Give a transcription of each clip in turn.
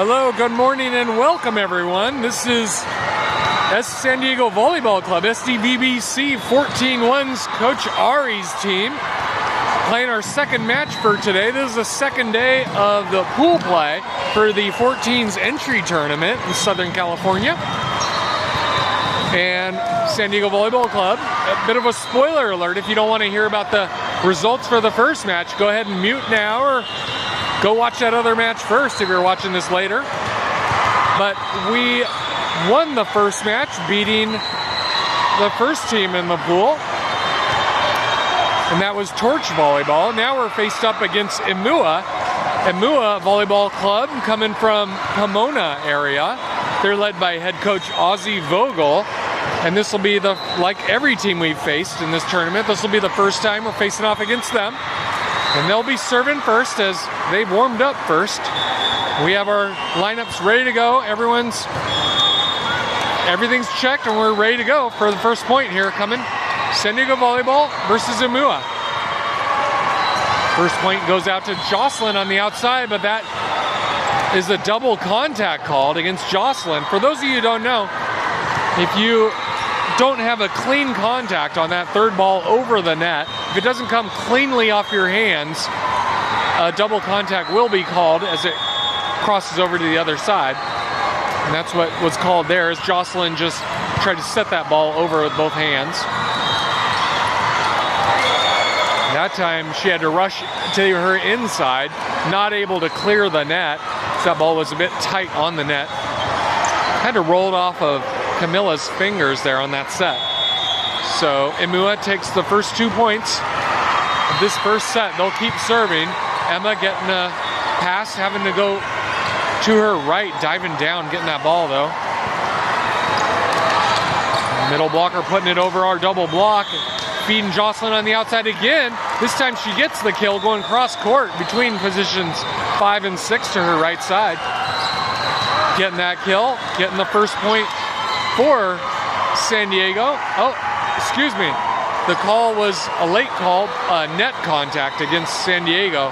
Hello, good morning, and welcome everyone. This is San Diego Volleyball Club, SDVBC 14-1's Coach Ari's team, playing our second match for today. This is the second day of the pool play for the 14's entry tournament in Southern California. And San Diego Volleyball Club, a bit of a spoiler alert, if you don't want to hear about the results for the first match, go ahead and mute now or go watch that other match first if you're watching this later. But we won the first match, beating the first team in the pool, and that was Torch Volleyball. Now we're faced up against IMUA Volleyball Club, coming from Pomona area. They're led by head coach Ozzy Vogel, and this will be like every team we've faced in this tournament, this will be the first time we're facing off against them. And they'll be serving first as they've warmed up first. We have our lineups ready to go. Everything's checked and we're ready to go for the first point here coming. San Diego Volleyball versus IMUA. First point goes out to Jocelyn on the outside, but that is a double contact called against Jocelyn. For those of you who don't know, if you don't have a clean contact on that third ball over the net, if it doesn't come cleanly off your hands, a double contact will be called as it crosses over to the other side. And that's what was called there, as Jocelyn just tried to set that ball over with both hands. That time she had to rush to her inside, not able to clear the net. That ball was a bit tight on the net. Had to roll it off of Camilla's fingers there on that set. So IMUA takes the first 2 points of this first set. They'll keep serving. Emma getting a pass, having to go to her right, diving down, getting that ball though. Middle blocker putting it over our double block, feeding Jocelyn on the outside again. This time she gets the kill, going cross court between positions 5 and 6 to her right side. Getting that kill, getting the first point for San Diego. Oh, excuse me. The call was a late call, net contact against San Diego.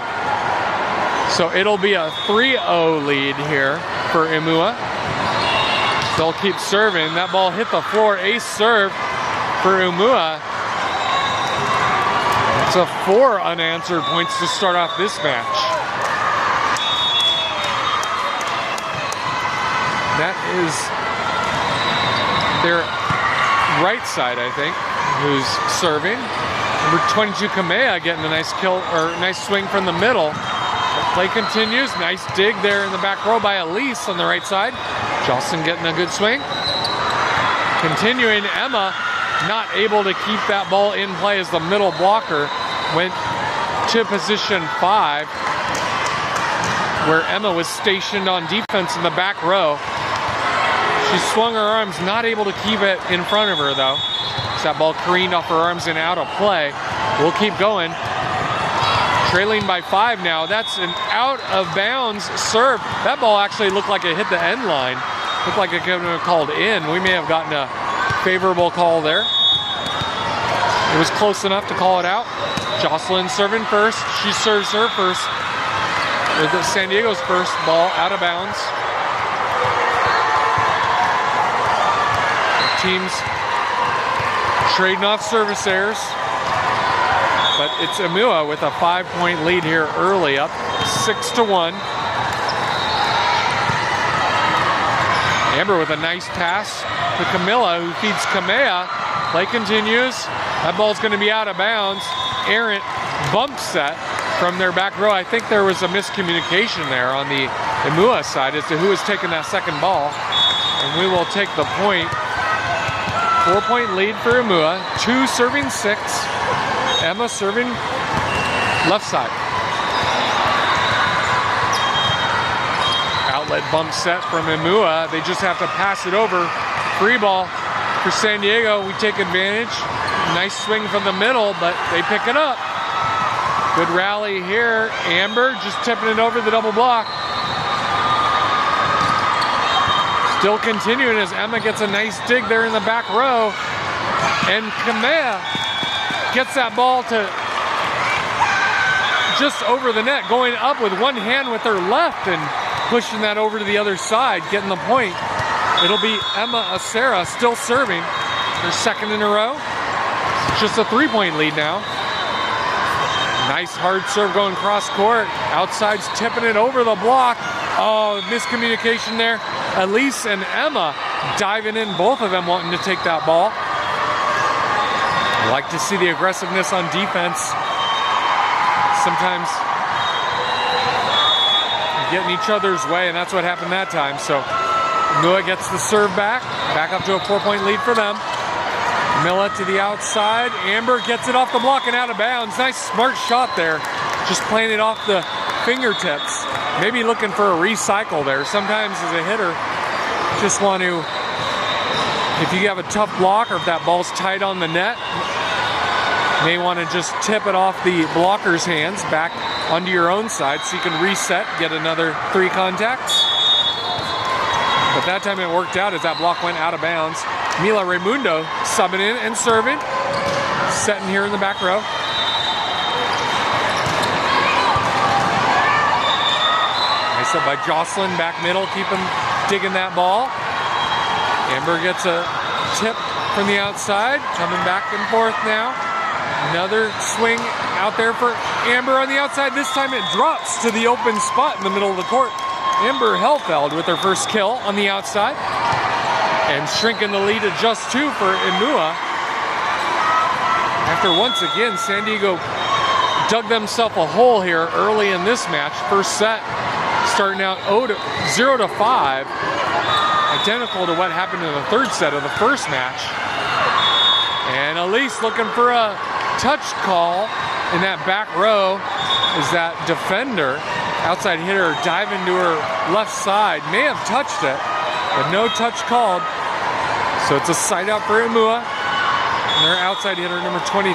So it'll be a 3-0 lead here for IMUA. They'll keep serving. That ball hit the floor. Ace serve for IMUA. It's a 4 unanswered points to start off this match. That is their right side, I think, who's serving. Number 22, Kamea, getting a nice kill, or nice swing from the middle. The play continues. Nice dig there in the back row by Elise on the right side. Jocelyn getting a good swing. Continuing, Emma not able to keep that ball in play as the middle blocker went to position 5, where Emma was stationed on defense in the back row. She swung her arms, not able to keep it in front of her though. So that ball careened off her arms and out of play. We'll keep going. Trailing by 5 now. That's an out of bounds serve. That ball actually looked like it hit the end line. Looked like it could have been called in. We may have gotten a favorable call there. It was close enough to call it out. Jocelyn serving first. She serves her first. With San Diego's first ball out of bounds. Teams trading off service errors, but it's IMUA with a 5-point lead here early, up 6-1. Amber with a nice pass to Camilla, who feeds Kamea. Play continues. That ball's going to be out of bounds. Errant bump set from their back row. I think there was a miscommunication there on the IMUA side as to who was taking that second ball, and we will take the point. 4-point lead for IMUA. 2 serving 6. Emma serving left side. Outlet bump set from IMUA. They just have to pass it over. Free ball for San Diego. We take advantage. Nice swing from the middle, but they pick it up. Good rally here. Amber just tipping it over the double block. Still continuing as Emma gets a nice dig there in the back row. And Kamea gets that ball to just over the net, going up with one hand with her left, and pushing that over to the other side, getting the point. It'll be Emma Acera still serving her second in a row. Just a 3-point lead now. Nice hard serve going cross court. Outside's tipping it over the block. Oh, miscommunication there. Elise and Emma diving in, both of them wanting to take that ball. I like to see the aggressiveness on defense. Sometimes getting each other's way, and that's what happened that time. So IMUA gets the serve back up to a 4-point lead for them. Milla to the outside. Amber gets it off the block and out of bounds. Nice smart shot there. Just playing it off the fingertips. Maybe looking for a recycle there. Sometimes as a hitter, just want to, if you have a tough block or if that ball's tight on the net, may want to just tip it off the blocker's hands back onto your own side so you can reset, get another 3 contacts. But that time it worked out as that block went out of bounds. Mila Raimundo subbing in and serving. Setting here in the back row. Nice up by Jocelyn, back middle, digging that ball. Amber gets a tip from the outside, coming back and forth now. Another swing out there for Amber on the outside. This time it drops to the open spot in the middle of the court. Amber Hellfeld with her first kill on the outside. And shrinking the lead to just 2 for IMUA. After once again, San Diego dug themselves a hole here early in this match. First set starting out 0-5. Identical to what happened in the third set of the first match. And Elise looking for a touch call in that back row is that defender. Outside hitter diving to her left side. May have touched it, but no touch called. So it's a side out for IMUA. And their outside hitter, number 23.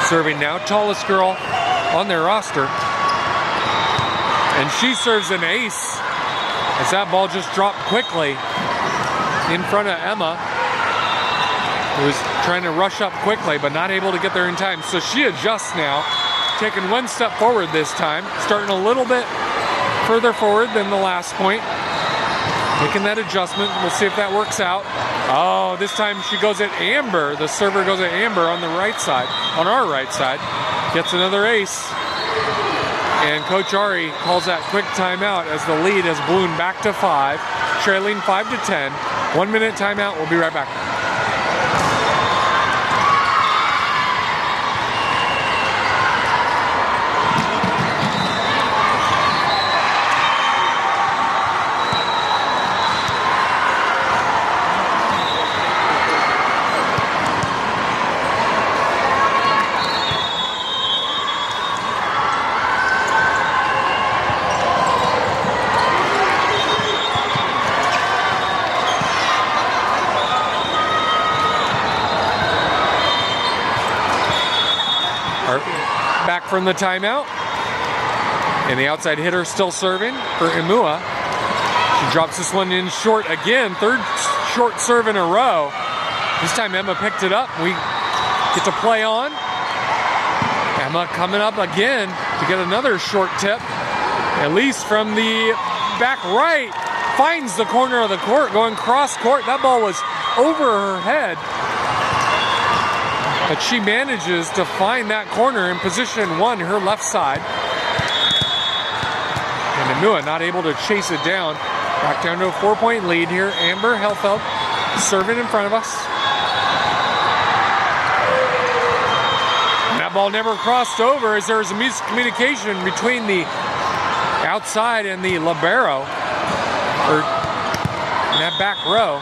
Serving now, tallest girl on their roster. And she serves an ace as that ball just dropped quickly in front of Emma, who was trying to rush up quickly but not able to get there in time. So she adjusts now, taking 1 step forward this time, starting a little bit further forward than the last point. Making that adjustment. We'll see if that works out. Oh, this time she goes at Amber. The server goes at Amber on the right side, on our right side. Gets another ace. And Coach Ari calls that quick timeout as the lead has ballooned back to 5, trailing 5-10. 1 minute timeout. We'll be right back. Back from the timeout, and the outside hitter still serving for IMUA. She drops this one in short again, 3rd short serve in a row. This time Emma picked it up. We get to play on. Emma coming up again to get another short tip. Elise from the back right finds the corner of the court, going cross court. That ball was over her head. But she manages to find that corner in position 1, her left side. And IMUA not able to chase it down. Back down to a 4-point lead here. Amber Hellfeld serving in front of us. And that ball never crossed over as there was a miscommunication between the outside and the libero, or in that back row.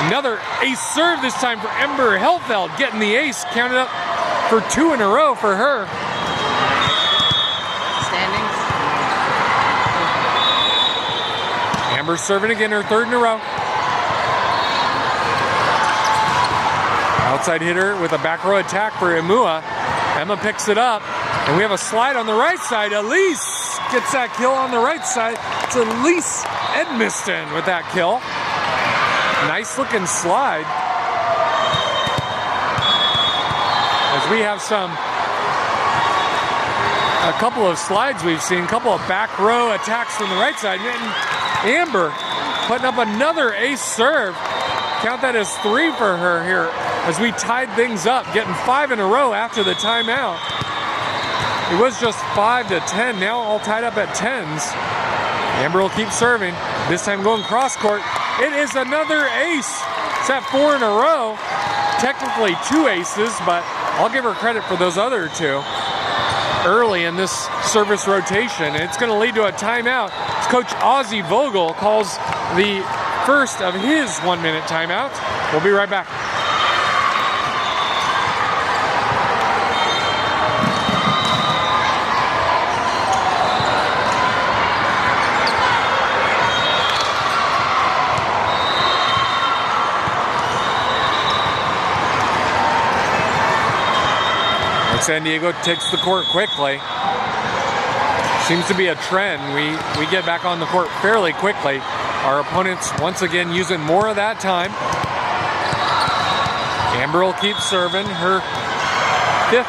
Another ace serve this time for Amber Hellfeld, getting the ace, counted up for 2 in a row for her. Standings. Amber serving again, her 3rd in a row. Outside hitter with a back row attack for IMUA. Emma picks it up, and we have a slide on the right side. Elise gets that kill on the right side. It's Elise Edmiston with that kill. Nice looking slide. we have a couple of slides we've seen, a couple of back row attacks from the right side. And Amber putting up another ace serve. Count that as 3 for her here as we tied things up, getting 5 in a row after the timeout. It was just 5 to 10, now all tied up at 10s. Amber will keep serving, this time going cross court. It is another ace. It's at 4 in a row. Technically 2 aces, but I'll give her credit for those other 2 early in this service rotation. It's going to lead to a timeout. Coach Ozzie Vogel calls the first of his 1-minute timeouts. We'll be right back. San Diego takes the court quickly. Seems to be a trend. We get back on the court fairly quickly. Our opponents once again using more of that time. Amber will keep serving her 5th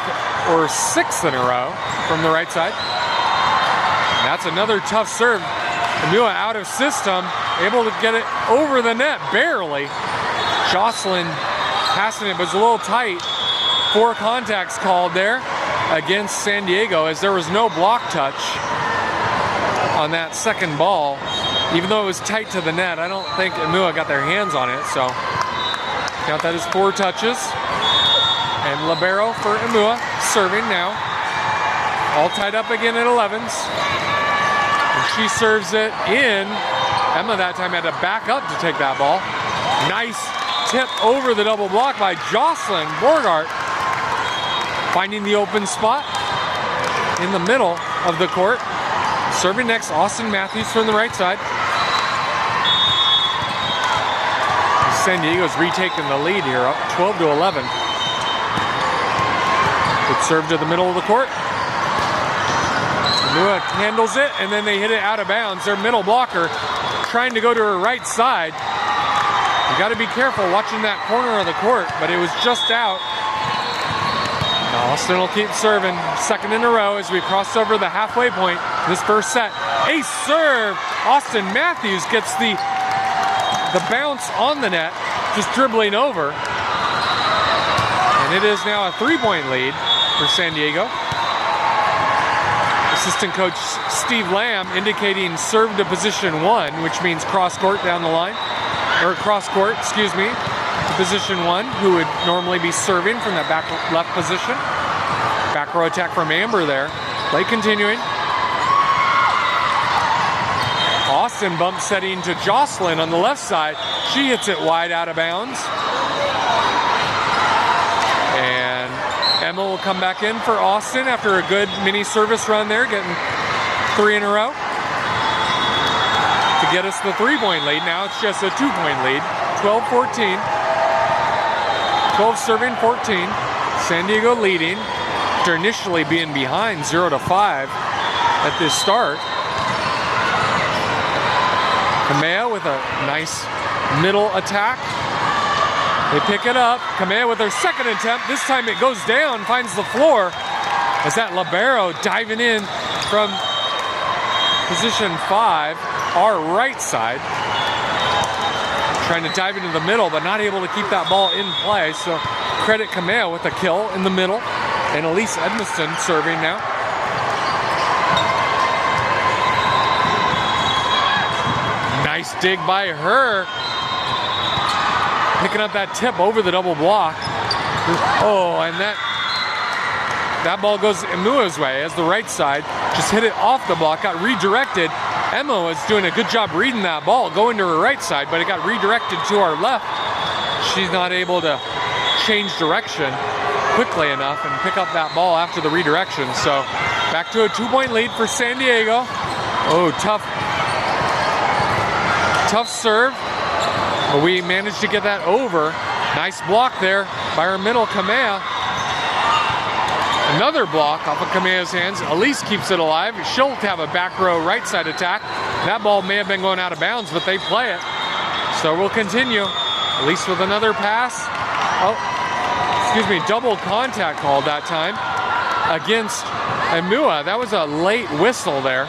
or 6th in a row from the right side. That's another tough serve. IMUA out of system, able to get it over the net, barely. Jocelyn passing it, but it's a little tight. 4 contacts called there against San Diego as there was no block touch on that second ball. Even though it was tight to the net, I don't think IMUA got their hands on it, so count that as 4 touches. And libero for IMUA serving now. All tied up again at 11s. And she serves it in. Emma that time had to back up to take that ball. Nice tip over the double block by Jocelyn Borgart. Finding the open spot in the middle of the court. Serving next, Austin Matthews from the right side. San Diego's retaking the lead here, up 12 to 11. Good serve to the middle of the court. IMUA handles it, and then they hit it out of bounds. Their middle blocker trying to go to her right side. You got to be careful watching that corner of the court, but it was just out. Austin will keep serving, 2nd in a row as we cross over the halfway point. This first set, ace serve. Austin Matthews gets the bounce on the net, just dribbling over. And it is now a 3-point lead for San Diego. Assistant coach Steve Lamb indicating serve to position 1, which means cross court down the line, or cross court, excuse me. Position 1, who would normally be serving from that back left position. Back row attack from Amber there. Play continuing. Austin bump setting to Jocelyn on the left side. She hits it wide out of bounds. And Emma will come back in for Austin after a good mini service run there, getting 3 in a row to get us the 3-point lead. Now it's just a 2-point lead, 12-14. 12 serving 14. San Diego leading after initially being behind 0-5 at this start. Kamea with a nice middle attack. They pick it up. Kamea with her 2nd attempt. This time it goes down, finds the floor. As that libero diving in from position 5, our right side. Trying to dive into the middle, but not able to keep that ball in play. So credit Kamea with a kill in the middle. And Elise Edmiston serving now. Nice dig by her. Picking up that tip over the double block. Oh, and that ball goes IMUA's way as the right side just hit it off the block, got redirected. Emma was doing a good job reading that ball, going to her right side, but it got redirected to our left. She's not able to change direction quickly enough and pick up that ball after the redirection. So back to a 2-point lead for San Diego. Oh, tough serve, but we managed to get that over. Nice block there by our middle, Kamea. Another block off of Kamea's hands. Elise keeps it alive. She'll have a back row right side attack. That ball may have been going out of bounds, but they play it. So we'll continue. Elise with another pass. Oh, double contact called that time against IMUA. That was a late whistle there.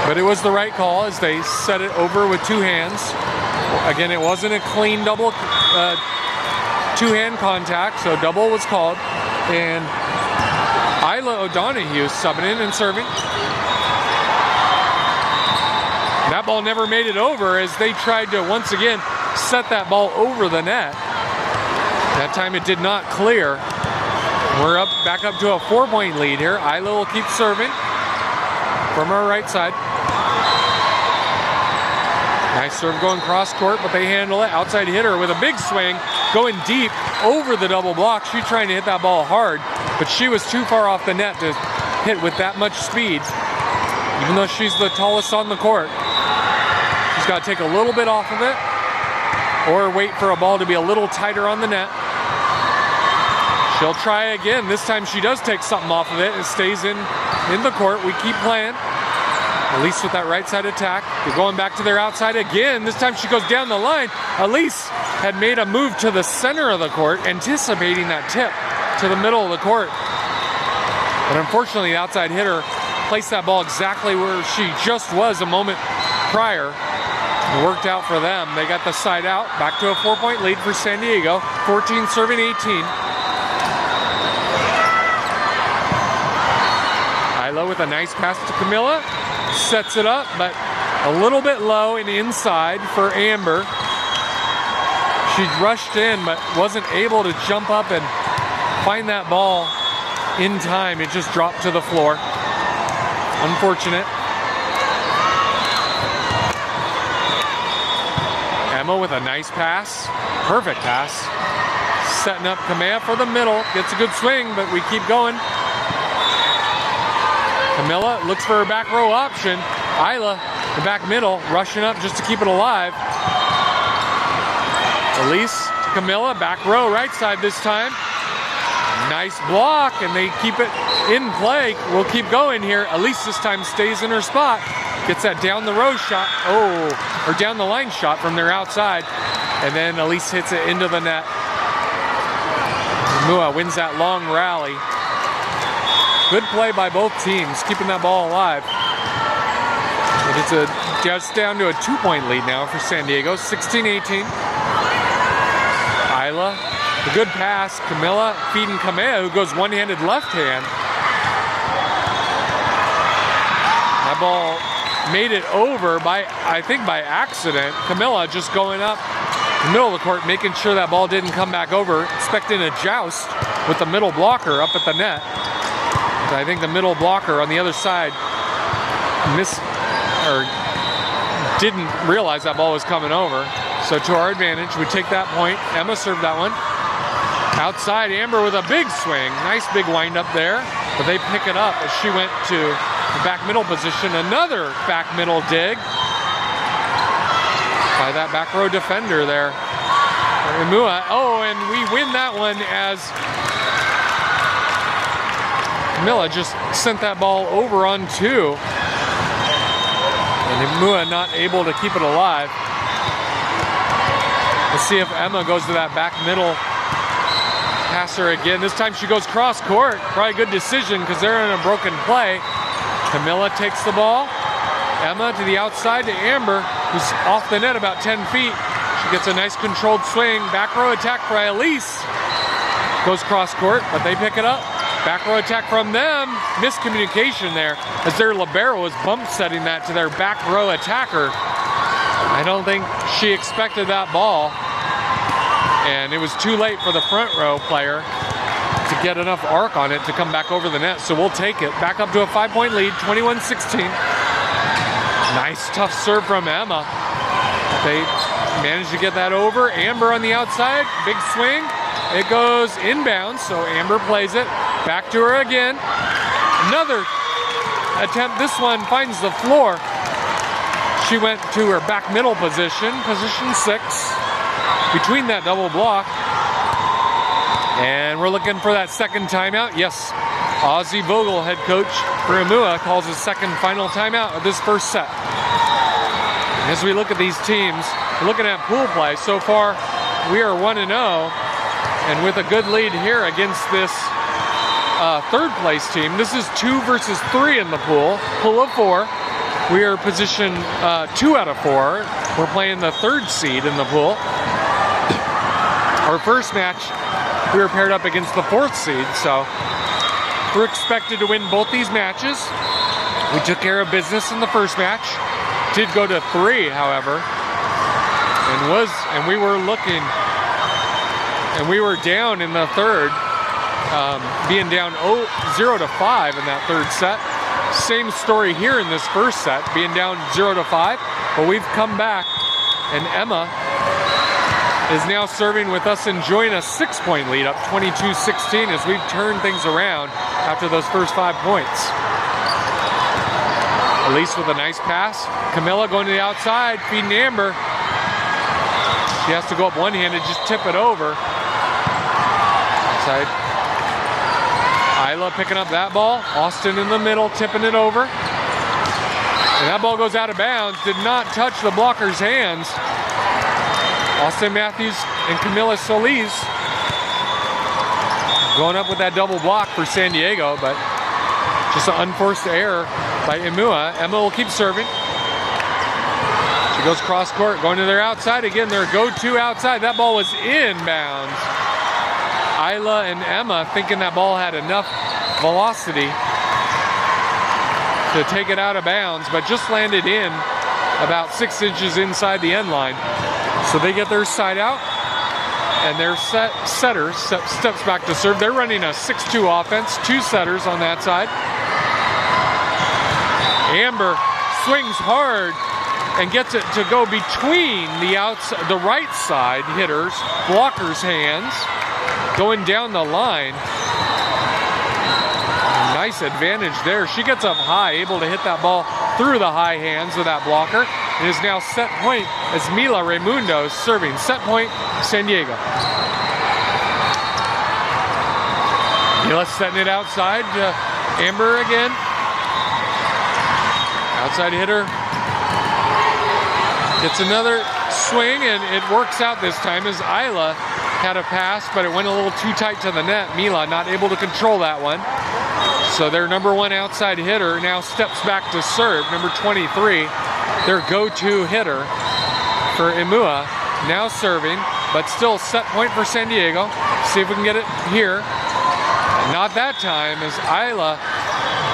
But it was the right call as they set it over with two hands. Again, it wasn't a clean double two-hand contact, so double was called. And Isla O'Donoghue subbing in and serving. That ball never made it over as they tried to once again set that ball over the net. That time it did not clear. We're back up to a 4-point lead here. Isla will keep serving from our right side. Nice serve going cross court, but they handle it. Outside hitter with a big swing, going deep over the double block. She's trying to hit that ball hard, but she was too far off the net to hit with that much speed. Even though she's the tallest on the court, she's got to take a little bit off of it or wait for a ball to be a little tighter on the net. She'll try again. This time she does take something off of it and stays in the court. We keep playing. Elise with that right side attack. They're going back to their outside again. This time she goes down the line. Elise had made a move to the center of the court, anticipating that tip to the middle of the court. But unfortunately, the outside hitter placed that ball exactly where she just was a moment prior. It worked out for them. They got the side out. Back to a 4-point lead for San Diego. 14 serving 18. Isla with a nice pass to Camilla. Sets it up, but a little bit low and inside for Amber. She rushed in, but wasn't able to jump up and find that ball in time. It just dropped to the floor. Unfortunate. Emma with a nice pass. Perfect pass. Setting up Kamea for the middle. Gets a good swing, but we keep going. Camilla looks for her back row option. Isla, the back middle, rushing up just to keep it alive. Elise to Camilla, back row, right side this time. Nice block, and they keep it in play. We'll keep going here. Elise this time stays in her spot. Gets that down the row shot, or down the line shot from their outside. And then Elise hits it into the net. Mua wins that long rally. Good play by both teams, keeping that ball alive. But it's just down to a 2-point lead now for San Diego, 16-18. Isla, the good pass. Camilla feeding Kamea, who goes one-handed left hand. That ball made it over I think by accident. Camilla just going up the middle of the court, making sure that ball didn't come back over, expecting a joust with the middle blocker up at the net. I think the middle blocker on the other side didn't realize that ball was coming over. So to our advantage, we take that point. Emma served that one. Outside, Amber with a big swing. Nice big wind up there. But they pick it up as she went to the back middle position. Another back middle dig by that back row defender there. IMUA. Oh, and we win that one as Camilla just sent that ball over on two. And IMUA not able to keep it alive. Let's see if Emma goes to that back middle passer again. This time she goes cross court. Probably a good decision because they're in a broken play. Camilla takes the ball. Emma to the outside to Amber, who's off the net about 10 feet. She gets a nice controlled swing. Back row attack for Elise. Goes cross court, but they pick it up. Back row attack from them. Miscommunication there as their libero was bump setting that to their back row attacker. I don't think she expected that ball. And it was too late for the front row player to get enough arc on it to come back over the net. So we'll take it. Back up to a 5-point lead, 21-16. Nice tough serve from Emma. They managed to get that over. Amber on the outside. Big swing. It goes inbounds, so Amber plays it. Back to her again. Another attempt. This one finds the floor. She went to her back middle position 6, between that double block. And we're looking for that second timeout. Yes, Ozzie Vogel, head coach for IMUA, calls his second final timeout of this first set. As we look at these teams, we're looking at pool play. So far, we are 1-0, and with a good lead here against this third place team. This is 2 versus 3 in the pool of 4. We are position 2 out of 4. We're playing the 3rd seed in the pool. Our first match, we were paired up against the 4th seed, so we're expected to win both these matches. We took care of business in the first match. Did go to 3, however, and we were looking, and we were down in the third, being down 0-5 in that third set. Same story here in this first set, being down 0-5, but we've come back, and Emma is now serving with us, enjoying a 6-point lead, up 22-16 as we've turned things around after those first 5 points. Elise with a nice pass. Camilla going to the outside, feeding Amber. She has to go up one-handed, just tip it over. Outside. Isla picking up that ball. Austin in the middle, tipping it over. And that ball goes out of bounds. Did not touch the blocker's hands. Austin Matthews and Camilla Solis going up with that double block for San Diego, but just an unforced error by IMUA. Emma will keep serving. She goes cross court, going to their outside. Again, their go-to outside. That ball was inbounds. Isla and Emma thinking that ball had enough velocity to take it out of bounds, but just landed in about 6 inches inside the end line. So they get their side out, and their setter steps back to serve. They're running a 6-2 offense, 2 setters on that side. Amber swings hard and gets it to go between the right side hitters, blocker's hands, going down the line. Nice advantage there. She gets up high, able to hit that ball through the high hands of that blocker. It is now set point as Mila Raimundo is serving. Set point, San Diego. Mila setting it outside to Amber again. Outside hitter gets another swing, and it works out this time as Isla had a pass, but it went a little too tight to the net. Mila not able to control that one. So their number 1 outside hitter now steps back to serve, number 23, their go-to hitter for IMUA, now serving, but still set point for San Diego. See if we can get it here. Not that time, as Isla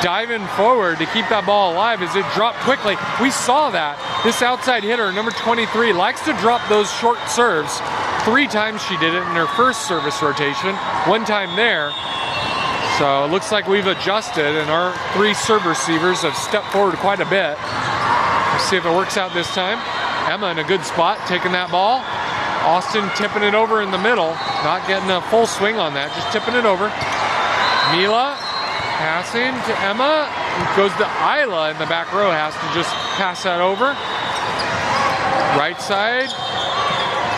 diving forward to keep that ball alive as it dropped quickly. We saw that. This outside hitter, number 23, likes to drop those short serves. 3 times she did it in her first service rotation, 1 time there. So it looks like we've adjusted, and our 3 serve receivers have stepped forward quite a bit. Let's see if it works out this time. Emma in a good spot, taking that ball. Austin tipping it over in the middle, not getting a full swing on that, just tipping it over. Mila passing to Emma. It goes to Isla in the back row, has to just pass that over. Right side,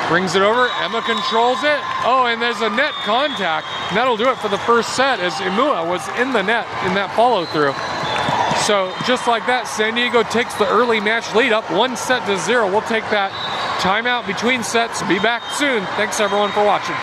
brings it over. Emma controls it. Oh, and there's a net contact. And that'll do it for the first set, as IMUA was in the net in that follow through. So just like that, San Diego takes the early match lead up 1-0. We'll take that timeout between sets. Be back soon. Thanks everyone for watching.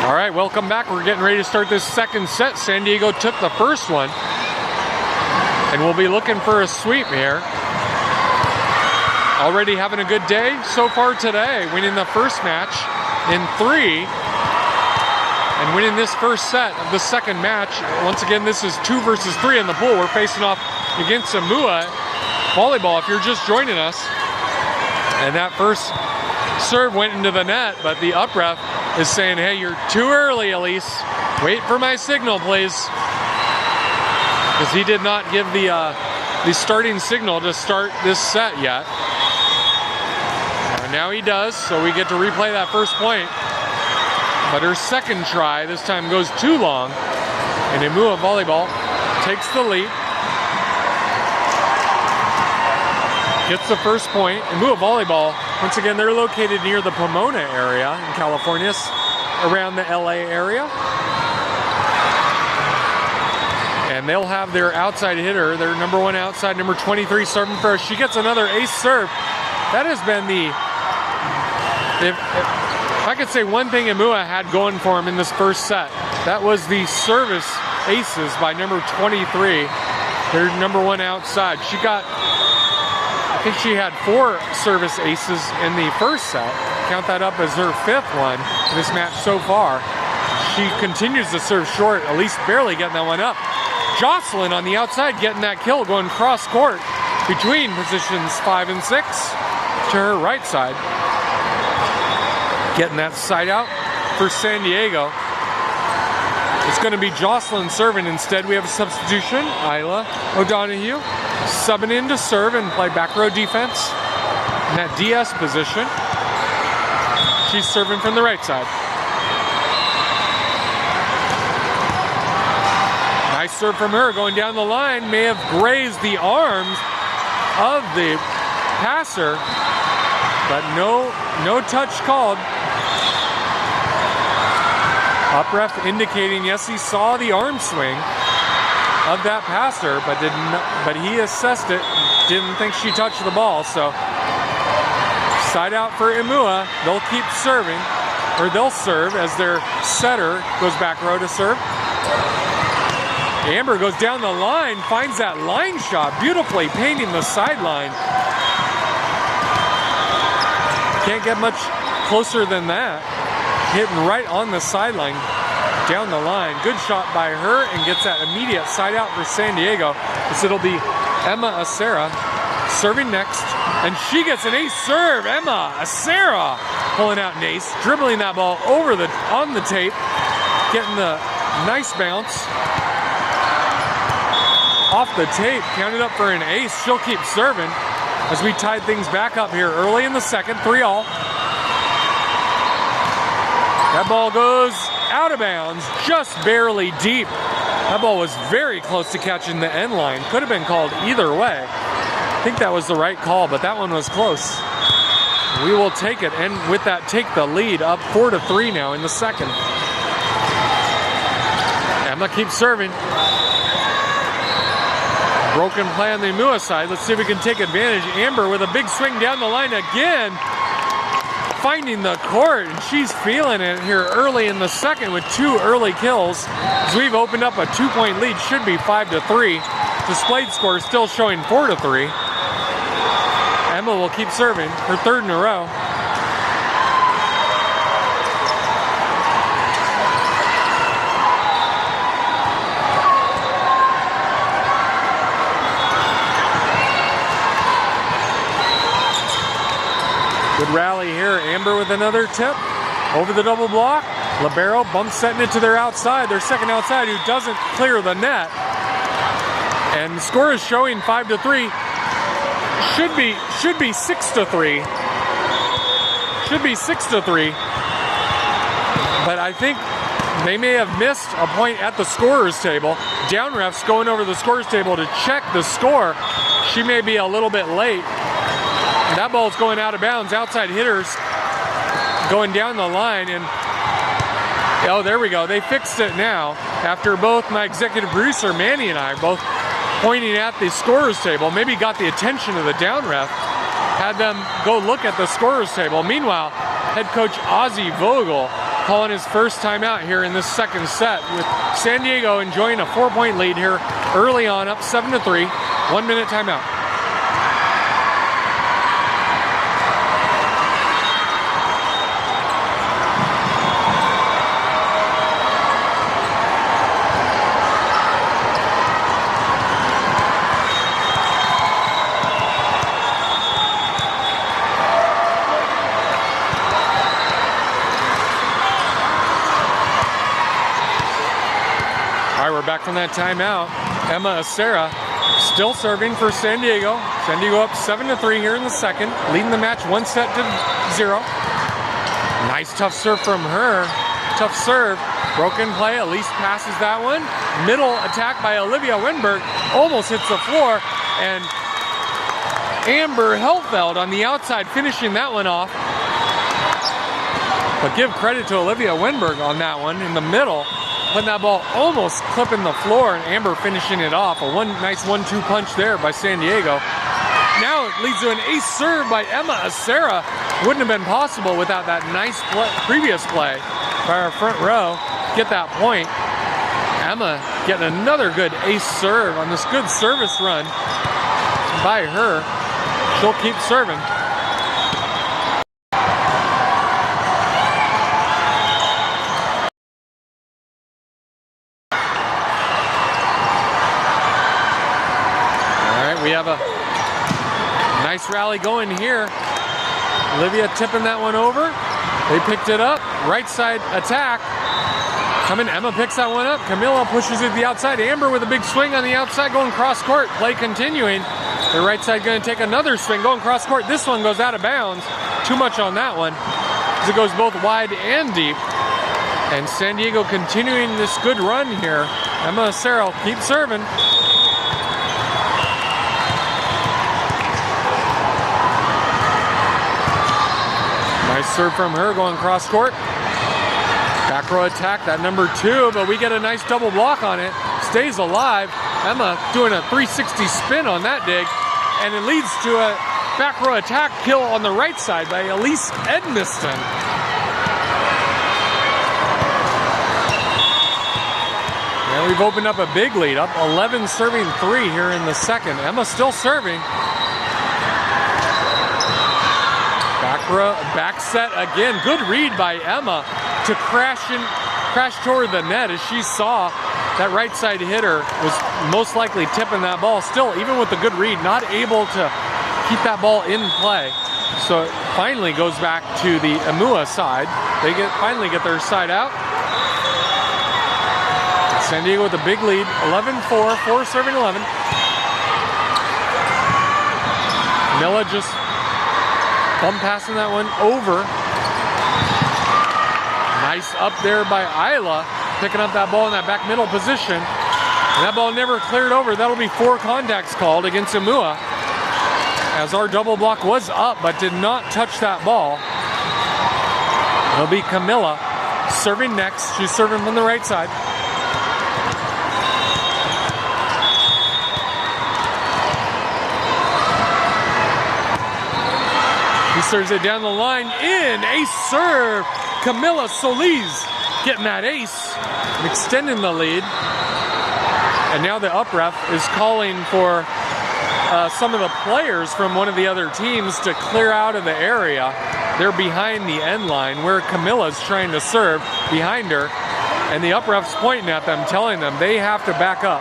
All right, welcome back. We're getting ready to start this second set. San Diego took the first one, and we'll be looking for a sweep here. Already having a good day so far today, winning the first match in 3, and winning this first set of the second match. Once again, this is 2 versus 3 in the pool. We're facing off against IMUA volleyball if you're just joining us. And that first serve went into the net, but the up ref is saying, hey, you're too early, Elise. Wait for my signal, please. Because he did not give the starting signal to start this set yet. And now he does, so we get to replay that first point. But her second try this time goes too long, and IMUA volleyball takes the lead. Gets the first point. IMUA volleyball, once again, they're located near the Pomona area in California, around the LA area. And they'll have their outside hitter, their number 1 outside, number 23, serving first. She gets another ace serve. That has been the, if I could say one thing IMUA had going for him in this first set, that was the service aces by number 23, their number 1 outside. She got, I think she had 4 service aces in the first set. Count that up as her 5th one in this match so far. She continues to serve short, at least barely getting that one up. Jocelyn on the outside getting that kill, going cross court between positions 5 and 6 to her right side. Getting that side out for San Diego. It's going to be Jocelyn serving instead. We have a substitution. Isla O'Donoghue subbing in to serve and play back row defense in that DS position. She's serving from the right side. Nice serve from her, going down the line. May have grazed the arms of the passer, but no touch called. Up ref indicating, yes, he saw the arm swing of that passer, but he assessed it, didn't think she touched the ball. So side out for IMUA. They'll keep serving, or they'll serve as their setter goes back row to serve. Amber goes down the line, finds that line shot, beautifully painting the sideline. Can't get much closer than that. Hitting right on the sideline, down the line. Good shot by her, and gets that immediate side out for San Diego. As it'll be Emma Acera serving next, and she gets an ace serve. Emma Acera pulling out an ace, dribbling that ball over on the tape, getting the nice bounce off the tape, counted up for an ace. She'll keep serving as we tied things back up here early in the second, 3-all. That ball goes out of bounds, just barely deep. That ball was very close to catching the end line. Could have been called either way. I think that was the right call, but that one was close. We will take it, and with that, take the lead up 4-3 now in the second. Emma keeps serving. Broken play on the IMUA side. Let's see if we can take advantage. Amber with a big swing down the line again, finding the court, and she's feeling it here early in the second with 2 early kills. As we've opened up a 2-point lead, should be 5-3. Displayed score still showing 4-3. Emma will keep serving, her 3rd in a row. Good rally here. Amber with another tip. Over the double block. Libero bump setting it to their outside. Their second outside, who doesn't clear the net. And the score is showing 5-3. Should be 6-3. Should be 6-3. But I think they may have missed a point at the scorer's table. Down refs going over the scorer's table to check the score. She may be a little bit late. That ball's going out of bounds. Outside hitters going down the line, and oh, there we go. They fixed it now after both my executive producer Manny and I are both pointing at the scorer's table. Maybe got the attention of the down ref, had them go look at the scorer's table. Meanwhile, head coach Ozzie Vogel calling his first timeout here in this second set, with San Diego enjoying a 4-point lead here early on, up 7-3. 1 minute timeout. We're back from that timeout. Emma Acera still serving for San Diego. San Diego up 7-3 here in the second, leading the match 1-0. Nice tough serve from her. Tough serve. Broken play. Elise passes that one. Middle attack by Olivia Winberg. Almost hits the floor. And Amber Helfeld on the outside finishing that one off. But give credit to Olivia Winberg on that one in the middle. Putting that ball almost clipping the floor, and Amber finishing it off. A nice 1-2 punch there by San Diego. Now it leads to an ace serve by Emma Acera. Wouldn't have been possible without that nice previous play by our front row. Get that point. Emma getting another good ace serve on this good service run by her. She'll keep serving. We have a nice rally going here. Olivia tipping that one over. They picked it up. Right side attack. Coming, Emma picks that one up. Camilla pushes it to the outside. Amber with a big swing on the outside going cross court. Play continuing. The right side going to take another swing going cross court. This one goes out of bounds. Too much on that one, because it goes both wide and deep. And San Diego continuing this good run here. Emma Acera keeps serving. Nice serve from her going cross court. Back row attack, that number 2, but we get a nice double block on it. Stays alive. Emma doing a 360 spin on that dig, and it leads to a back row attack kill on the right side by Elise Edmiston. And we've opened up a big lead, up 11 serving 3 here in the second. Emma still serving. Back set again. Good read by Emma to crash toward the net, as she saw that right side hitter was most likely tipping that ball. Still, even with the good read, not able to keep that ball in play. So it finally goes back to the IMUA side. They finally get their side out. San Diego with a big lead, 11-4, 4 serving 11. Milla just bump passing that one over. Nice up there by Isla, picking up that ball in that back middle position. And that ball never cleared over. That'll be 4 contacts called against IMUA, as our double block was up but did not touch that ball. It'll be Camilla serving next. She's serving from the right side. He serves it down the line in. Ace serve. Camilla Solis getting that ace, extending the lead. And now the up ref is calling for some of the players from one of the other teams to clear out of the area. They're behind the end line where Camilla's trying to serve behind her. And the up ref's pointing at them, telling them they have to back up.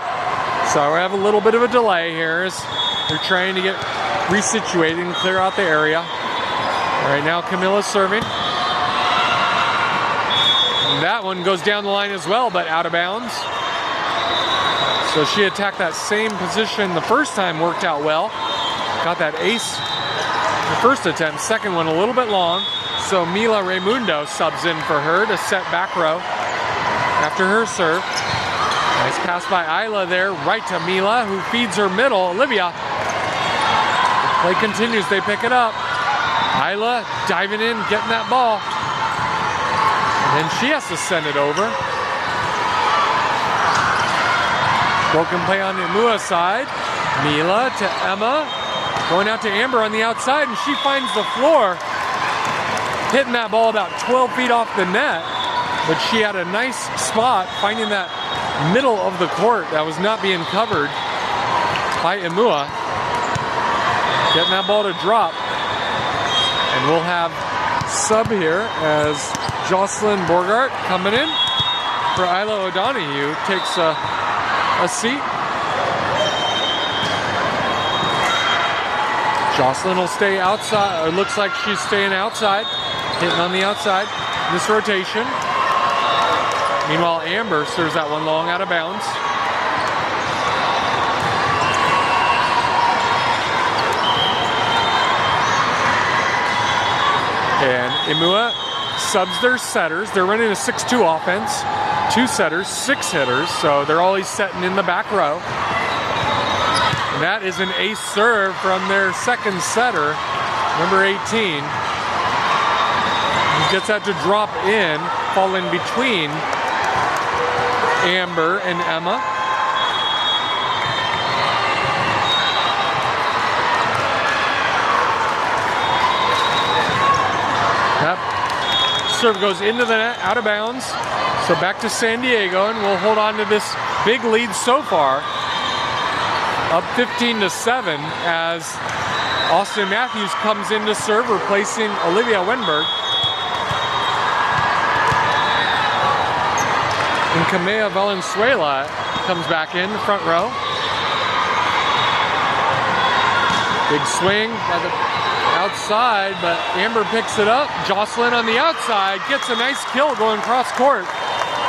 So we have a little bit of a delay here as they're trying to get resituated and clear out the area. All right, now Camilla's serving. And that one goes down the line as well, but out of bounds. So she attacked that same position the first time, worked out well. Got that ace the first attempt, second one a little bit long. So Mila Raimundo subs in for her to set back row after her serve. Nice pass by Isla there, right to Mila, who feeds her middle, Olivia. The play continues, they pick it up. Isla diving in, getting that ball. And then she has to send it over. Broken play on the IMUA side. Mila to Emma. Going out to Amber on the outside, and she finds the floor. Hitting that ball about 12 feet off the net. but she had a nice spot finding that middle of the court that was not being covered by IMUA. Getting that ball to drop. And we'll have sub here as Jocelyn Borgart coming in for Isla O'Donoghue takes a seat. Jocelyn will stay outside. It looks like she's staying outside, hitting on the outside. This rotation. Meanwhile, Amber serves that one long out of bounds. And IMUA subs their setters. They're running a 6-2 offense. 2 setters, 6 hitters, so they're always setting in the back row. And that is an ace serve from their second setter, number 18. He gets that to drop in, fall in between Amber and Emma. That serve goes into the net, out of bounds. So back to San Diego, and we'll hold on to this big lead so far. Up 15-7 as Austin Matthews comes in to serve, replacing Olivia Wenberg. And Kamea Valenzuela comes back in the front row. Big swing by the outside, but Amber picks it up. Jocelyn on the outside gets a nice kill going cross court,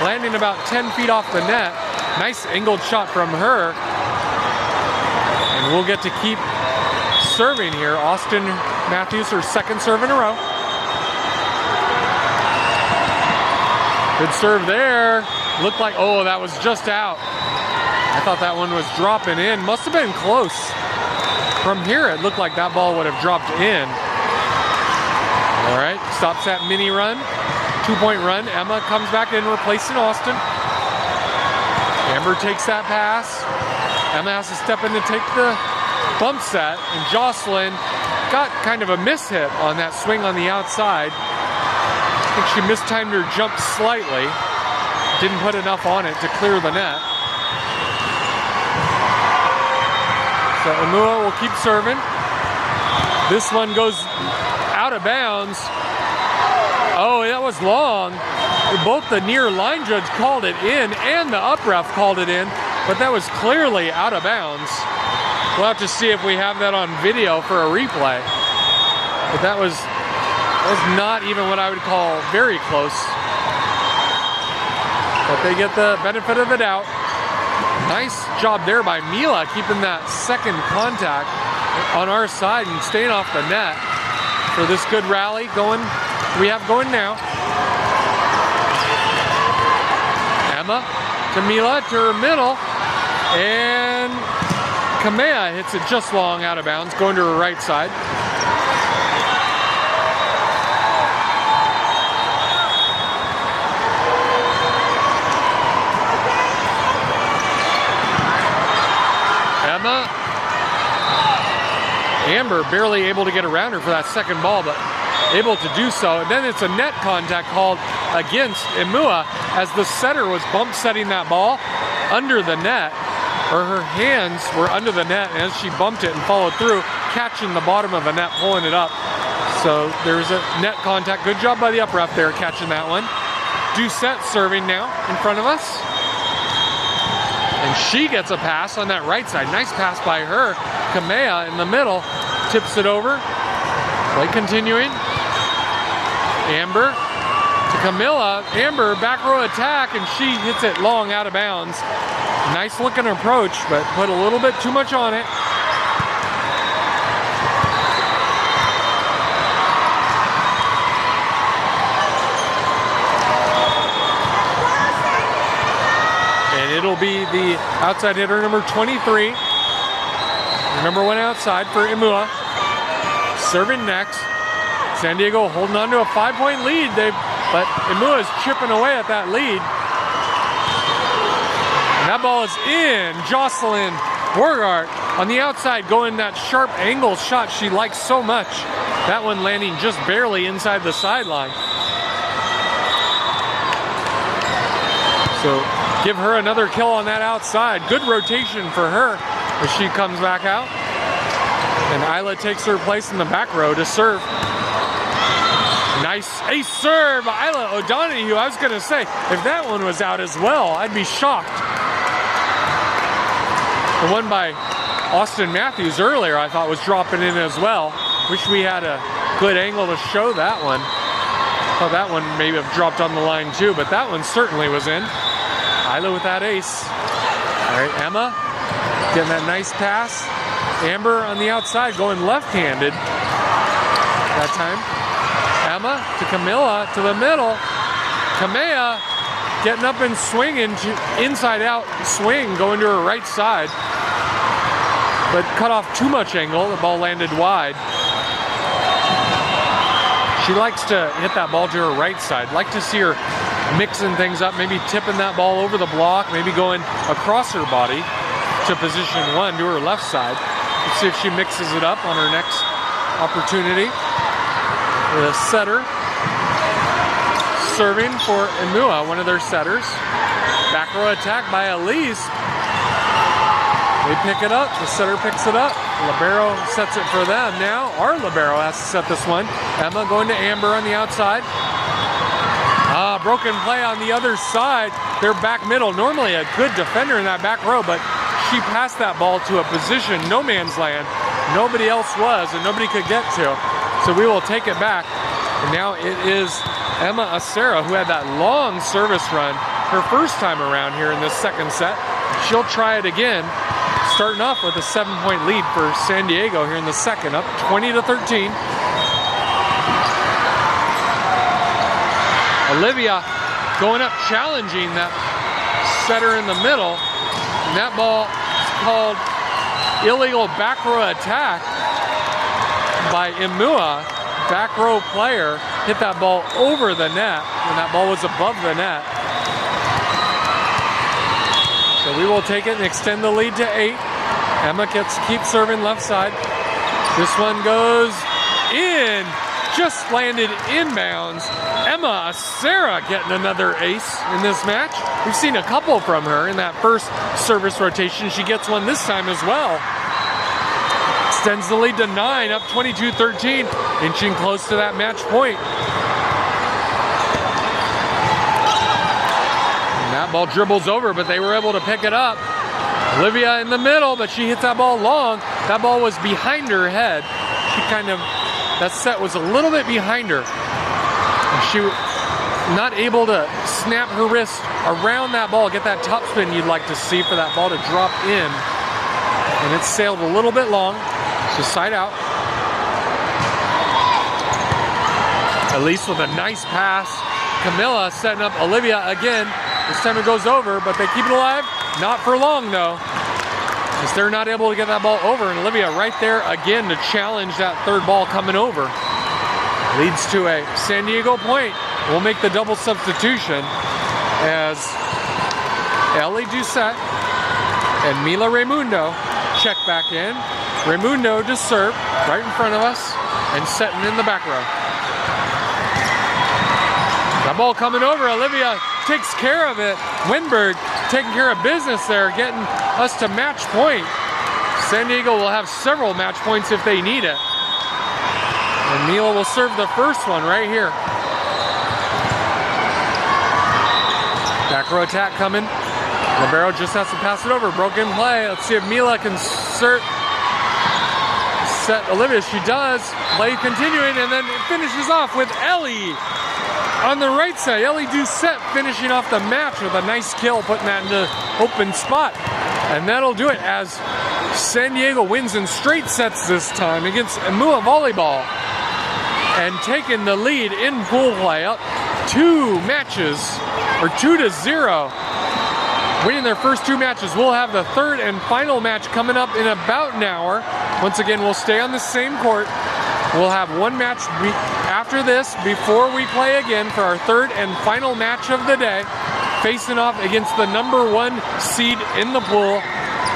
landing about 10 feet off the net. Nice angled shot from her. And we'll get to keep serving here. Austin Matthews, her second serve in a row. Good serve there. Looked like, oh, that was just out. I thought that one was dropping in. Must have been close. From here, it looked like that ball would have dropped in. All right, stops that mini run. 2-point run. Emma comes back in, replacing Austin. Amber takes that pass. Emma has to step in to take the bump set, and Jocelyn got kind of a miss hit on that swing on the outside. I think she mistimed her jump slightly. Didn't put enough on it to clear the net. So IMUA will keep serving. This one goes out of bounds. Oh, that was long. Both the near line judge called it in and the up ref called it in, but that was clearly out of bounds. We'll have to see if we have that on video for a replay. But that was not even what I would call very close. But they get the benefit of the doubt. Nice job there by Mila, keeping that second contact on our side and staying off the net for this good rally we have going now. Emma to Mila to her middle, and Kamea hits it just long out of bounds, going to her right side. Amber barely able to get around her for that second ball, but able to do so. And then it's a net contact called against IMUA as the setter was bump setting that ball under the net, or her hands were under the net, and as she bumped it and followed through, catching the bottom of the net, pulling it up. So there's a net contact. Good job by the up ref there, catching that one. Doucette serving now in front of us. And she gets a pass on that right side. Nice pass by her. Kamea in the middle, tips it over. Play continuing. Amber to Camilla. Amber, back row attack, and she hits it long out of bounds. Nice looking approach, but put a little bit too much on it. And it'll be the outside hitter, number 23. Number one outside for IMUA. Serving next. San Diego holding on to a 5-point lead. But IMUA is chipping away at that lead. And that ball is in. Jocelyn Borgart on the outside going that sharp angle shot she likes so much. That one landing just barely inside the sideline. So give her another kill on that outside. Good rotation for her as she comes back out. And Isla takes her place in the back row to serve. Nice ace serve, Isla O'Donoghue. I was gonna say, if that one was out as well, I'd be shocked. The one by Austin Matthews earlier I thought was dropping in as well. Wish we had a good angle to show that one. Thought that one maybe have dropped on the line too, but that one certainly was in. Isla with that ace. All right, Emma getting that nice pass. Amber on the outside going left-handed that time. Emma to Camilla to the middle. Kamea getting up and swinging, inside out swing, going to her right side. But cut off too much angle, the ball landed wide. She likes to hit that ball to her right side. Like to see her mixing things up, maybe tipping that ball over the block, maybe going across her body to position one to her left side. Let's see if she mixes it up on her next opportunity. The setter serving for IMUA, one of their setters. Back row attack by Elise. They pick it up, the setter picks it up. Libero sets it for them now. Our Libero has to set this one. Emma going to Amber on the outside. Broken play on the other side. They're back middle. Normally a good defender in that back row, but she passed that ball to a position, no man's land. Nobody else was and nobody could get to. So we will take it back. And now it is Emma Acera who had that long service run her first time around here in this second set. She'll try it again. Starting off with a 7-point lead for San Diego here in the second, up 20-13. Olivia going up, challenging that setter in the middle. And that ball is called illegal back row attack by IMUA. Back row player hit that ball over the net when that ball was above the net. So we will take it and extend the lead to 8. Emma keeps serving left side. This one goes in, just landed inbounds. Emma Acera getting another ace in this match. We've seen a couple from her in that first service rotation. She gets one this time as well. Extends the lead to 9, up 22-13, inching close to that match point. That ball dribbles over, but they were able to pick it up. Olivia in the middle, but she hits that ball long. That ball was behind her head. She that set was a little bit behind her. And she not able to snap her wrist around that ball, get that topspin you'd like to see for that ball to drop in. And it sailed a little bit long, so side out. Elise with a nice pass. Camilla setting up Olivia again. This time it goes over, but they keep it alive. Not for long, though, because they're not able to get that ball over. And Olivia right there again to challenge that third ball coming over. Leads to a San Diego point. We'll make the double substitution as Ellie Doucette and Mila Raimundo check back in. Raimundo to serve right in front of us and setting in the back row. That ball coming over. Olivia takes care of it. Winberg taking care of business there, getting us to match point. San Diego will have several match points if they need it. And Mila will serve the first one right here. Back row attack coming. Libero just has to pass it over. Broken play. Let's see if Mila can set Olivia. She does. Play continuing, and then it finishes off with Ellie on the right side. Ellie Doucette finishing off the match with a nice kill, putting that into open spot. And that'll do it as San Diego wins in straight sets this time against IMUA Volleyball. And taking the lead in pool play, up 2 matches, or 2-0. Winning their first 2 matches. We'll have the third and final match coming up in about an hour. Once again, we'll stay on the same court. We'll have one match after this before we play again for our third and final match of the day, facing off against the #1 seed in the pool.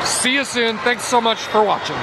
See you soon. Thanks so much for watching.